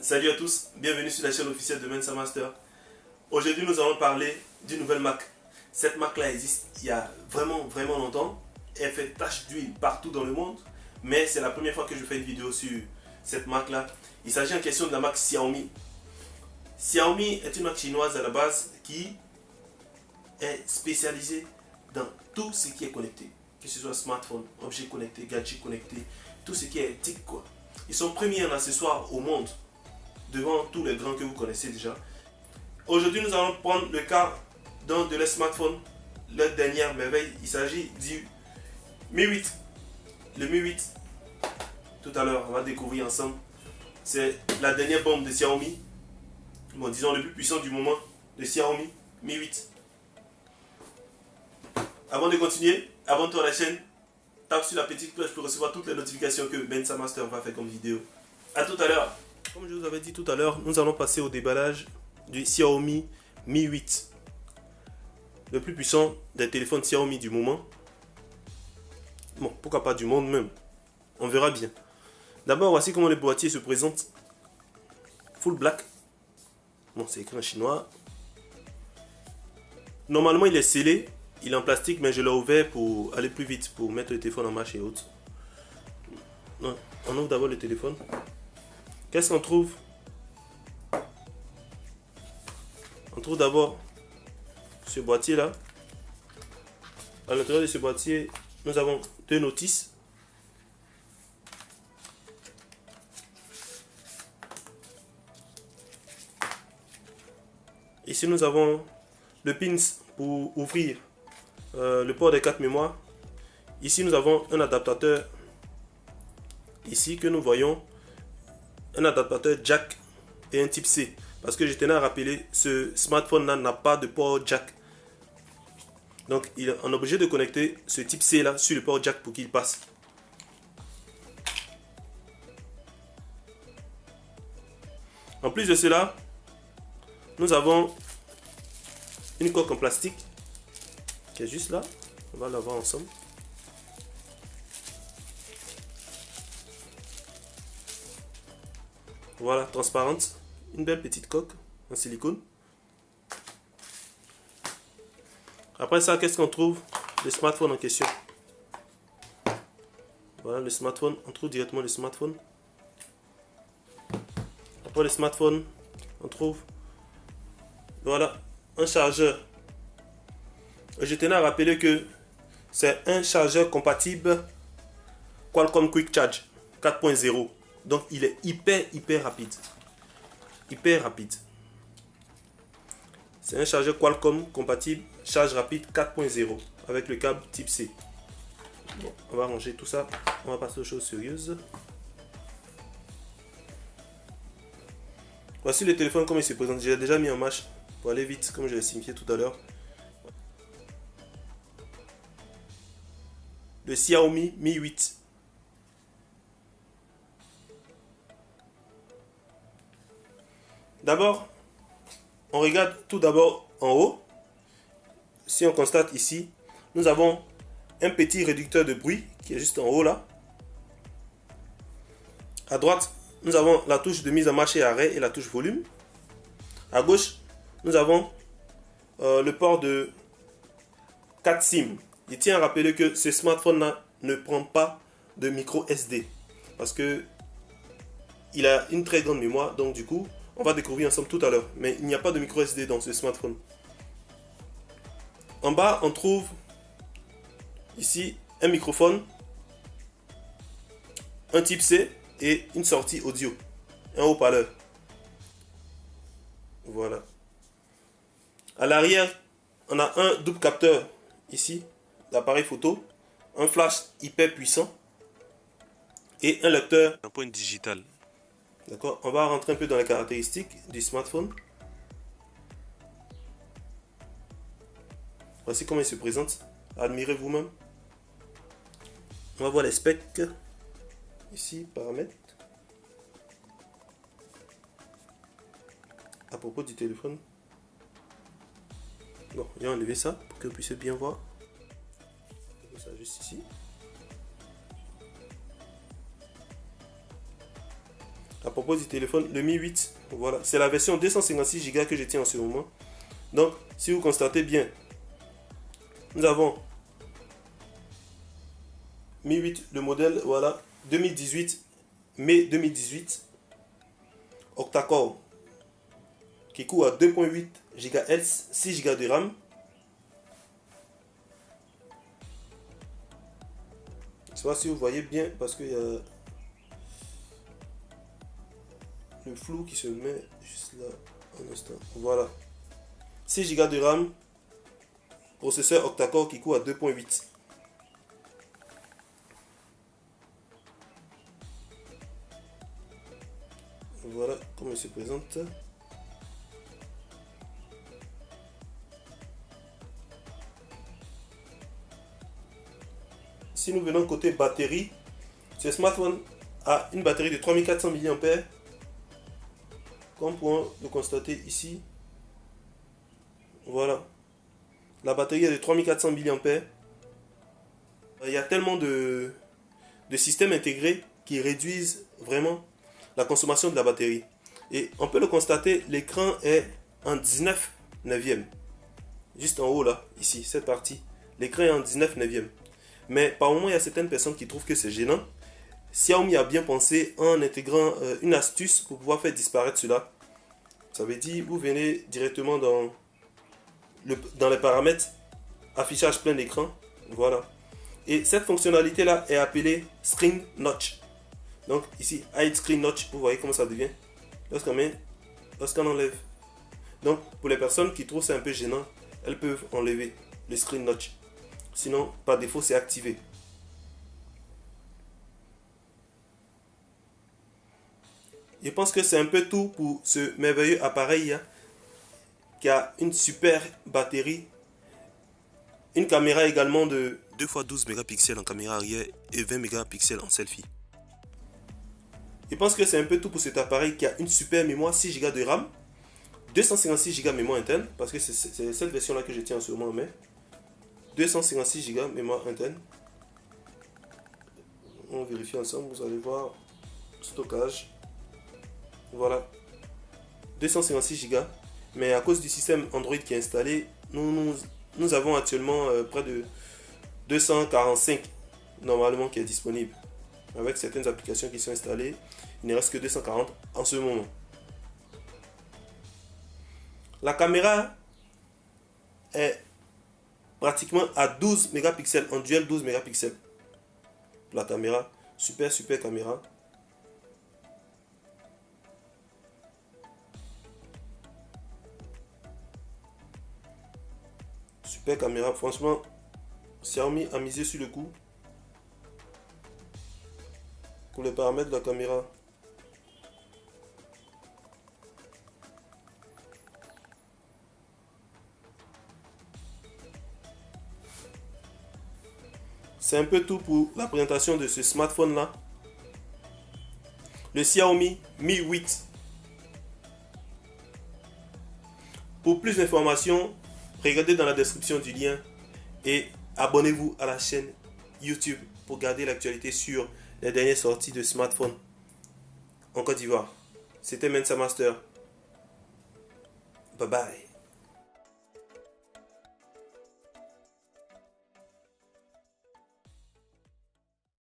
Salut à tous, bienvenue sur la chaîne officielle de Mensa Master. Aujourd'hui nous allons parler d'une nouvelle Mac. Cette Mac là existe il y a vraiment longtemps. Elle fait tache d'huile partout dans le monde. Mais c'est la première fois que je fais une vidéo sur cette Mac là. Il s'agit en question de la Mac Xiaomi. Xiaomi est une marque chinoise à la base qui est spécialisée dans tout ce qui est connecté. Que ce soit smartphone, objets connectés, gadgets connectés, tout ce qui est TIC quoi. Ils sont premiers en accessoires au monde, devant tous les grands que vous connaissez déjà. Aujourd'hui, nous allons prendre le cas d'un de les smartphones, leur dernière merveille. Il s'agit du Mi 8. Le Mi 8, tout à l'heure, on va découvrir ensemble. C'est la dernière bombe de Xiaomi. Bon, disons le plus puissant du moment de Xiaomi, Mi 8. Avant de continuer, abonne-toi à la chaîne. Tape sur la petite cloche pour recevoir toutes les notifications que Mensa Master va faire comme vidéo. A tout à l'heure. Comme je vous avais dit tout à l'heure, nous allons passer au déballage du Xiaomi Mi 8. Le plus puissant des téléphones Xiaomi du moment. Bon, pourquoi pas du monde même. On verra bien. D'abord, voici comment le boîtier se présente. Full black. Bon, c'est écrit en chinois. Normalement, il est scellé. Il est en plastique, mais je l'ai ouvert pour aller plus vite, pour mettre le téléphone en marche et autres. Non, on ouvre d'abord le téléphone. Qu'est-ce qu'on trouve? On trouve d'abord ce boîtier là. À l'intérieur de ce boîtier, nous avons deux notices. Ici nous avons le pins pour ouvrir le port des cartes mémoire. Ici nous avons un adaptateur ici que nous voyons, un adaptateur jack et un type C, parce que je tenais à rappeler, ce smartphone là n'a pas de port jack, donc on est obligé de connecter ce type C là sur le port jack pour qu'il passe. En plus de cela, nous avons une coque en plastique qui est juste là. On va la voir ensemble. Voilà, transparente. Une belle petite coque en silicone. Après ça, qu'est-ce qu'on trouve? Le smartphone en question. Voilà le smartphone. On trouve directement le smartphone. Après le smartphone, on trouve, voilà, un chargeur. Je tenais à rappeler que c'est un chargeur compatible Qualcomm Quick Charge 4.0. Donc il est hyper rapide. Hyper rapide. C'est un chargeur Qualcomm compatible charge rapide 4.0 avec le câble type C. Bon, on va ranger tout ça. On va passer aux choses sérieuses. Voici le téléphone comme il se présente. J'ai déjà mis en marche pour aller vite, comme je l'ai signifié tout à l'heure. Le Xiaomi Mi 8. D'abord, on regarde tout d'abord en haut. Si on constate ici, nous avons un petit réducteur de bruit qui est juste en haut là. À droite, nous avons la touche de mise en marche et arrêt et la touche volume. À gauche, nous avons le port de 4 SIM. Je tiens à rappeler que ce smartphone là ne prend pas de micro SD parce que il a une très grande mémoire, donc du coup on va découvrir ensemble tout à l'heure, mais il n'y a pas de micro SD dans ce smartphone. En bas on trouve ici un microphone, un type C et une sortie audio, un haut-parleur. Voilà. À l'arrière on a un double capteur ici d'appareil photo, un flash hyper puissant et un lecteur d'empreinte digitale. D'accord, on va rentrer un peu dans les caractéristiques du smartphone. Voici comment il se présente. Admirez vous-même. On va voir les specs. Ici, paramètres. À propos du téléphone. Bon, j'ai enlevé ça pour que vous puissiez bien voir. Ça juste ici. À propos du téléphone, le Mi 8, voilà, c'est la version 256 Go que je tiens en ce moment. Donc, si vous constatez bien, nous avons Mi 8, le modèle, voilà, 2018, mai 2018, octa-core, qui court à 2.8 GHz, 6 Go de RAM. Je ne sais pas si vous voyez bien, parce qu'il y a le flou qui se met juste là, un instant. Voilà. 6 Go de RAM, processeur octa-core qui court à 2.8. Voilà comment il se présente. Si nous venons côté batterie, ce smartphone a une batterie de 3400 mAh, comme pouvons le constater ici. Voilà, la batterie est de 3400 mAh. Il y a tellement de systèmes intégrés qui réduisent vraiment la consommation de la batterie. Et on peut le constater, l'écran est en 19 neuvième. Juste en haut là, ici, cette partie. L'écran est en 19 neuvième. Mais par moment, il y a certaines personnes qui trouvent que c'est gênant. Xiaomi a bien pensé en intégrant une astuce pour pouvoir faire disparaître cela. Ça veut dire, vous venez directement dans les paramètres, affichage plein d'écran. Voilà. Et cette fonctionnalité-là est appelée Screen Notch. Donc ici, Hide Screen Notch, vous voyez comment ça devient lorsqu'on enlève. Donc pour les personnes qui trouvent ça un peu gênant, elles peuvent enlever le Screen Notch. Sinon, par défaut, c'est activé. Je pense que c'est un peu tout pour ce merveilleux appareil qui a une super batterie. Une caméra également de 2 x 12 mégapixels en caméra arrière et 20 mégapixels en selfie. Je pense que c'est un peu tout pour cet appareil qui a une super mémoire, 6 Go de RAM, 256 Go mémoire interne, parce que c'est cette version là que je tiens en ce moment, mais 256 Go mémoire interne. On vérifie ensemble, vous allez voir, stockage, voilà, 256 Go, mais à cause du système Android qui est installé, nous avons actuellement près de 245 normalement qui est disponible. Avec certaines applications qui sont installées, il ne reste que 240 en ce moment. La caméra est pratiquement à 12 mégapixels, en duel 12 mégapixels. La caméra, super caméra. Super caméra, franchement, Xiaomi a misé sur le coup. Pour les paramètres de la caméra. C'est un peu tout pour la présentation de ce smartphone là. Le Xiaomi Mi 8. Pour plus d'informations, regardez dans la description du lien et abonnez-vous à la chaîne YouTube pour garder l'actualité sur les dernières sorties de smartphones en Côte d'Ivoire. C'était Mensa Master. Bye bye.